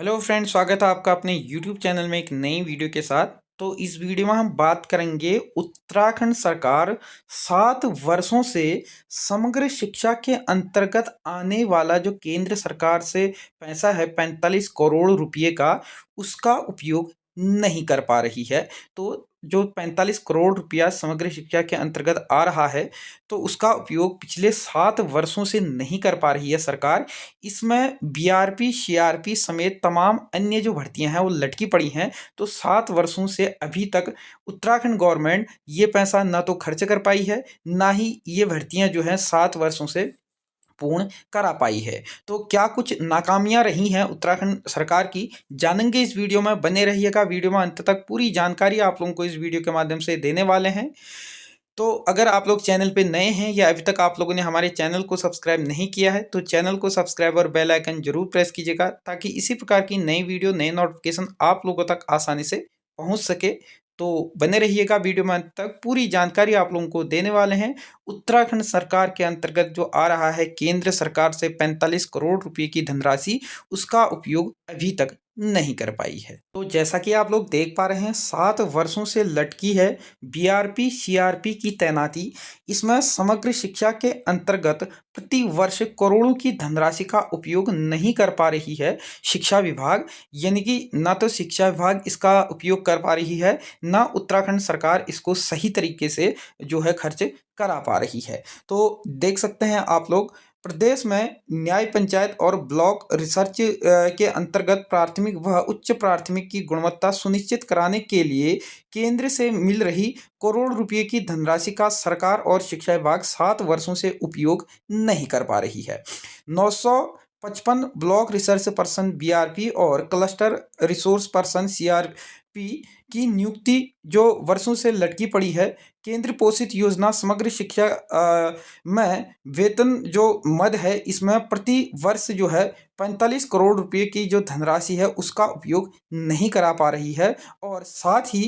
Hello friend, स्वागत है आपका अपने यूट्यूब चैनल में एक नई वीडियो के साथ। तो इस वीडियो में हम बात करेंगे उत्तराखंड सरकार 7 वर्षों से समग्र शिक्षा के अंतर्गत आने वाला जो केंद्र सरकार से पैसा है 45 करोड़ रुपए का, उसका उपयोग नहीं कर पा रही है। तो जो 45 करोड़ रुपया समग्र शिक्षा के अंतर्गत आ रहा है, तो उसका उपयोग पिछले 7 वर्षों से नहीं कर पा रही है सरकार। इसमें बीआरपी, सीआरपी समेत तमाम अन्य जो भर्तियां हैं वो लटकी पड़ी हैं। तो 7 वर्षों से अभी तक उत्तराखंड गवर्नमेंट ये पैसा ना तो खर्च कर पाई है, ना ही ये भर्तियां जो हैं 7 वर्षों से पूर्ण करा पाई है। तो क्या कुछ नाकामियां रही हैं उत्तराखंड सरकार की, जानेंगे इस वीडियो में। बने रहिएगा वीडियो में अंत तक, पूरी जानकारी आप लोगों को इस वीडियो के माध्यम से देने वाले हैं। तो अगर आप लोग चैनल पे नए हैं या अभी तक आप लोगों ने हमारे चैनल को सब्सक्राइब नहीं किया है, तो चैनल को सब्सक्राइब और बेल आइकन जरूर प्रेस कीजिएगा, ताकि इसी प्रकार की नई वीडियो, नए नोटिफिकेशन आप लोगों तक आसानी से पहुंच सके। तो बने रहिएगा वीडियो में अंत तक, पूरी जानकारी आप लोगों को देने वाले हैं। उत्तराखंड सरकार के अंतर्गत जो आ रहा है केंद्र सरकार से 45 करोड़ रुपए की धनराशि, उसका उपयोग अभी तक नहीं कर पाई है। तो जैसा कि आप लोग देख पा रहे हैं, 7 वर्षों से लटकी है बीआरपी सीआरपी की तैनाती। इसमें समग्र शिक्षा के अंतर्गत प्रति वर्ष करोड़ों की धनराशि का उपयोग नहीं कर पा रही है शिक्षा विभाग। यानी कि ना तो शिक्षा विभाग इसका उपयोग कर पा रही है, ना उत्तराखंड सरकार इसको सही तरीके से जो है खर्च करा पा रही है। तो देख सकते हैं आप लोग, प्रदेश में न्याय पंचायत और ब्लॉक रिसर्च के अंतर्गत प्राथमिक व उच्च प्राथमिक की गुणवत्ता सुनिश्चित कराने के लिए केंद्र से मिल रही करोड़ रुपए की धनराशि का सरकार और शिक्षा विभाग 7 वर्षों से उपयोग नहीं कर पा रही है। 955 ब्लॉक रिसर्च पर्सन बीआरपी और क्लस्टर रिसोर्स पर्सन सीआरपी की नियुक्ति जो वर्षों से लटकी पड़ी है। केंद्र पोषित योजना समग्र शिक्षा में वेतन जो मद है, इसमें प्रति वर्ष जो है 45 करोड़ रुपए की जो धनराशि है उसका उपयोग नहीं करा पा रही है। और साथ ही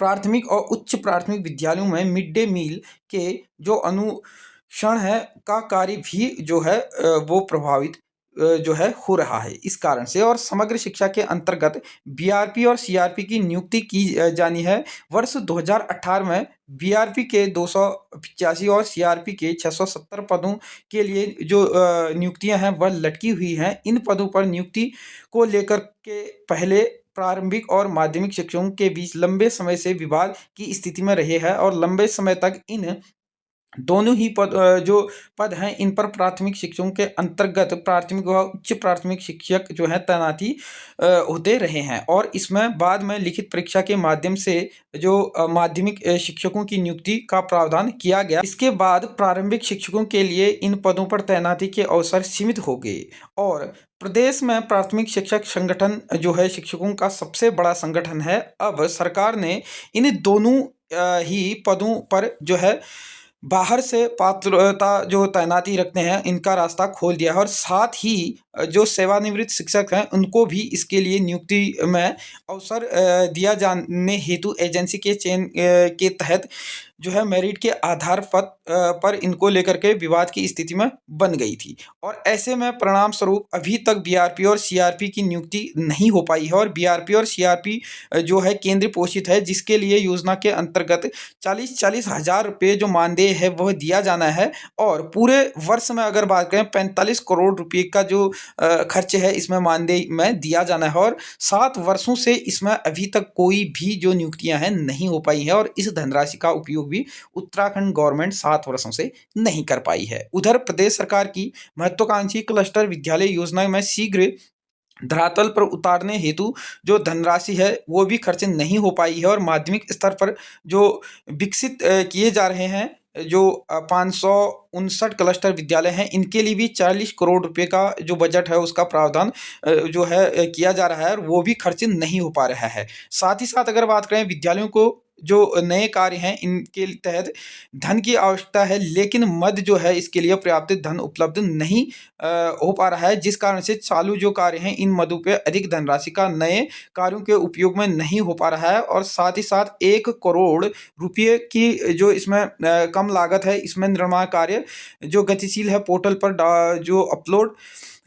प्राथमिक और उच्च प्राथमिक विद्यालयों में मिड डे मील के जो अनुसरण है का कार्य भी जो है वो प्रभावित जो है हो रहा है इस कारण से। और समग्र शिक्षा के अंतर्गत बीआरपी और सीआरपी की नियुक्ति की जानी है। वर्ष 2018 में बीआरपी के 285 और सीआरपी के 670 पदों के लिए जो नियुक्तियां हैं वह लटकी हुई हैं। इन पदों पर नियुक्ति को लेकर के पहले प्रारंभिक और माध्यमिक शिक्षकों के बीच लंबे समय से विवाद की स्थिति में रहे हैं, और लंबे समय तक इन दोनों ही जो पद हैं इन पर प्राथमिक शिक्षकों के अंतर्गत प्राथमिक व उच्च प्राथमिक शिक्षक जो है तैनाती होते रहे हैं। और इसमें बाद में लिखित परीक्षा के माध्यम से जो माध्यमिक शिक्षकों की नियुक्ति का प्रावधान किया गया। इसके बाद प्रारंभिक शिक्षकों के लिए इन पदों पर तैनाती के अवसर सीमित हो गए। और प्रदेश में प्राथमिक शिक्षक संगठन जो है शिक्षकों का सबसे बड़ा संगठन है। अब सरकार ने इन दोनों ही पदों पर जो है बाहर से पात्रता जो तैनाती रखते हैं इनका रास्ता खोल दिया है। और साथ ही जो सेवानिवृत्त शिक्षक हैं उनको भी इसके लिए नियुक्ति में अवसर दिया जाने हेतु एजेंसी के चयन के तहत जो है मेरिट के आधार पर इनको लेकर के विवाद की स्थिति में बन गई थी। और ऐसे में परिणाम स्वरूप अभी तक बीआरपी और सीआरपी की नियुक्ति नहीं हो पाई है। और बीआरपी और सीआरपी जो है केंद्र पोषित है, जिसके लिए योजना के अंतर्गत 40-40 हज़ार रुपये जो मानदेय है वह दिया जाना है। और पूरे वर्ष में अगर बात करें 45 करोड़ रुपये का जो खर्च है इसमें मानदेय में दिया जाना है। और 7 वर्षों से इसमें अभी तक कोई भी जो नियुक्तियां हैं नहीं हो पाई है, और इस धनराशि का उपयोग भी उत्तराखंड गवर्नमेंट 7 वर्षों से नहीं कर पाई है। उधर प्रदेश सरकार की महत्वाकांक्षी क्लस्टर विद्यालय योजना में शीघ्र धरातल पर उतारने हेतु जो धनराशि है वो भी खर्च नहीं हो पाई है। और माध्यमिक स्तर पर जो विकसित किए जा रहे हैं जो 559 क्लस्टर विद्यालय हैं, इनके लिए भी 40 करोड़ रुपए का जो बजट है उसका प्रावधान जो है किया जा रहा है, और वो भी खर्च नहीं हो पा रहा है। साथ ही साथ अगर बात करें विद्यालयों को जो नए कार्य हैं इनके तहत धन की आवश्यकता है, लेकिन मद जो है इसके लिए पर्याप्त धन उपलब्ध नहीं हो पा रहा है, जिस कारण से चालू जो कार्य हैं इन मदों पे अधिक धनराशि का नए कार्यों के उपयोग में नहीं हो पा रहा है। और साथ ही साथ 1 करोड़ रुपये की जो इसमें कम लागत है, इसमें निर्माण कार्य जो गतिशील है पोर्टल पर जो अपलोड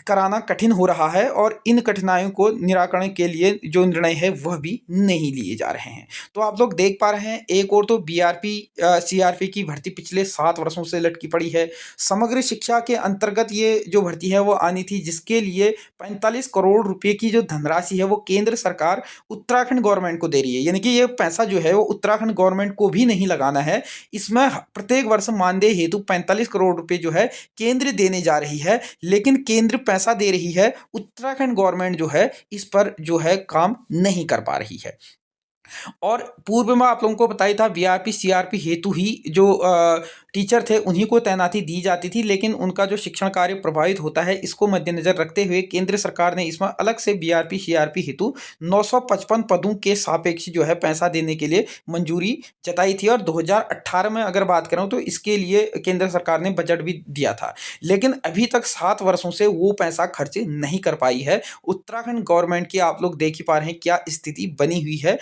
कराना कठिन हो रहा है और इन कठिनाइयों को निराकरण के लिए जो निर्णय है वह भी नहीं लिए जा रहे हैं। तो आप लोग देख पा रहे हैं, एक और तो बीआरपी सीआरपी की भर्ती पिछले 7 वर्षों से लटकी पड़ी है। समग्र शिक्षा के अंतर्गत ये जो भर्ती है वो आनी थी, जिसके लिए 45 करोड़ रुपए की जो धनराशि है वो केंद्र सरकार उत्तराखंड गवर्नमेंट को दे रही है। यानी कि ये पैसा जो है वो उत्तराखंड गवर्नमेंट को भी नहीं लगाना है। इसमें प्रत्येक वर्ष मानदेय हेतु 45 करोड़ रुपए जो है केंद्र देने जा रही है, लेकिन केंद्र पैसा दे रही है, उत्तराखंड गवर्नमेंट जो है इस पर जो है काम नहीं कर पा रही है। और पूर्व में आप लोगों को बताया था बीआरपी सीआरपी हेतु ही जो टीचर थे उन्हीं को तैनाती दी जाती थी, लेकिन उनका जो शिक्षण कार्य प्रभावित होता है इसको मद्देनजर रखते हुए केंद्र सरकार ने इसमें अलग से बीआरपी सीआरपी हेतु 955 पदों के सापेक्ष जो है पैसा देने के लिए मंजूरी जताई थी। और 2018 में अगर बात करूं तो इसके लिए केंद्र सरकार ने बजट भी दिया था, लेकिन अभी तक 7 वर्षों से वो पैसा खर्च नहीं कर पाई है उत्तराखंड गवर्नमेंट की। आप लोग देख ही पा रहे हैं क्या स्थिति बनी हुई है।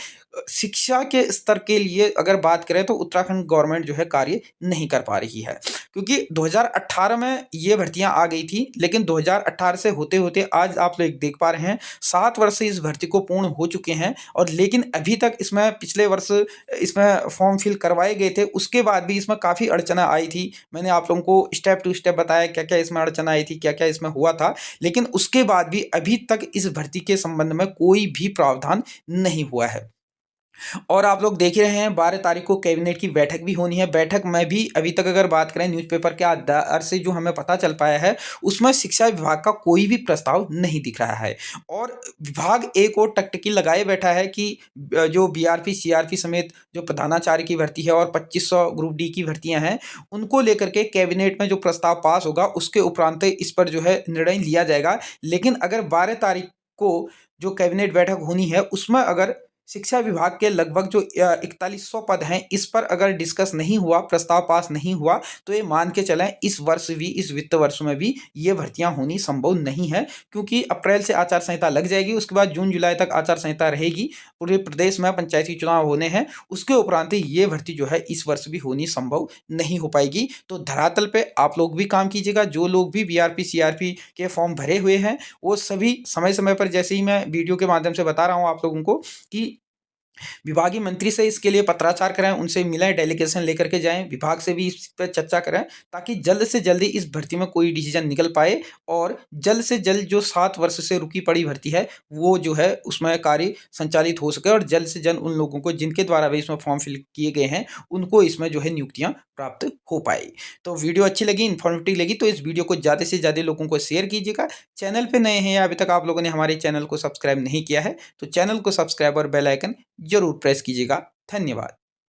शिक्षा के स्तर के लिए अगर बात करें तो उत्तराखंड गवर्नमेंट जो है कार्य नहीं कर पा रही है, क्योंकि 2018 में ये भर्तियां आ गई थी, लेकिन 2018 से होते होते आज आप लोग देख पा रहे हैं 7 वर्ष से इस भर्ती को पूर्ण हो चुके हैं, और लेकिन अभी तक इसमें पिछले वर्ष इसमें फॉर्म फिल करवाए गए थे, उसके बाद भी इसमें काफ़ी अड़चना आई थी। मैंने आप लोगों को स्टेप टू स्टेप बताया क्या क्या इसमें अड़चना आई थी, क्या क्या इसमें हुआ था, लेकिन उसके बाद भी अभी तक इस भर्ती के संबंध में कोई भी प्रावधान नहीं हुआ है। और आप लोग देख ही रहे हैं 12 तारीख को कैबिनेट की बैठक भी होनी है। बैठक में भी अभी तक अगर बात करें न्यूज़पेपर के आधार से जो हमें पता चल पाया है उसमें शिक्षा विभाग का कोई भी प्रस्ताव नहीं दिख रहा है, और विभाग एक और टकटकी लगाए बैठा है कि जो बीआरपी सीआरपी समेत जो प्रधानाचार्य की भर्ती है और 2500 ग्रुप डी की भर्तियां हैं उनको लेकर के कैबिनेट में जो प्रस्ताव पास होगा उसके उपरांत इस पर जो है निर्णय लिया जाएगा। लेकिन अगर 12 तारीख को जो कैबिनेट बैठक होनी है उसमें अगर शिक्षा विभाग के लगभग जो 4100 पद हैं इस पर अगर डिस्कस नहीं हुआ, प्रस्ताव पास नहीं हुआ, तो ये मान के चलें इस वर्ष भी, इस वित्त वर्ष में भी ये भर्तियां होनी संभव नहीं है, क्योंकि अप्रैल से आचार संहिता लग जाएगी, उसके बाद जून जुलाई तक आचार संहिता रहेगी। पूरे प्रदेश में पंचायती चुनाव होने हैं, उसके उपरांत ये भर्ती जो है इस वर्ष भी होनी संभव नहीं हो पाएगी। तो धरातल पे आप लोग भी काम कीजिएगा। जो लोग भी बीआरपी सीआरपी के फॉर्म भरे हुए हैं वो सभी समय समय पर, जैसे ही मैं वीडियो के माध्यम से बता रहा हूँ आप लोगों को, कि विभागीय मंत्री से इसके लिए पत्राचार करें, उनसे मिलें, डेलीगेशन लेकर के जाएं, विभाग से भी इस पर चर्चा करें, ताकि जल्द से जल्दी इस भर्ती में कोई डिसीजन निकल पाए और जल्द से जल्द जो 7 वर्ष से रुकी पड़ी भर्ती है वो जो है उसमें कार्य संचालित हो सके, और जल्द से जल्द उन लोगों को जिनके द्वारा भी इसमें फॉर्म फिल किए गए हैं उनको इसमें जो है नियुक्तियां प्राप्त हो पाए। तो वीडियो अच्छी लगी, इन्फॉर्मेटिव लगी तो इस वीडियो को ज़्यादा से ज़्यादा लोगों को शेयर कीजिएगा। चैनल पे नए हैं या अभी तक आप लोगों ने हमारे चैनल को सब्सक्राइब नहीं किया है तो चैनल को सब्सक्राइब और बेल आइकन जरूर प्रेस कीजिएगा। धन्यवाद।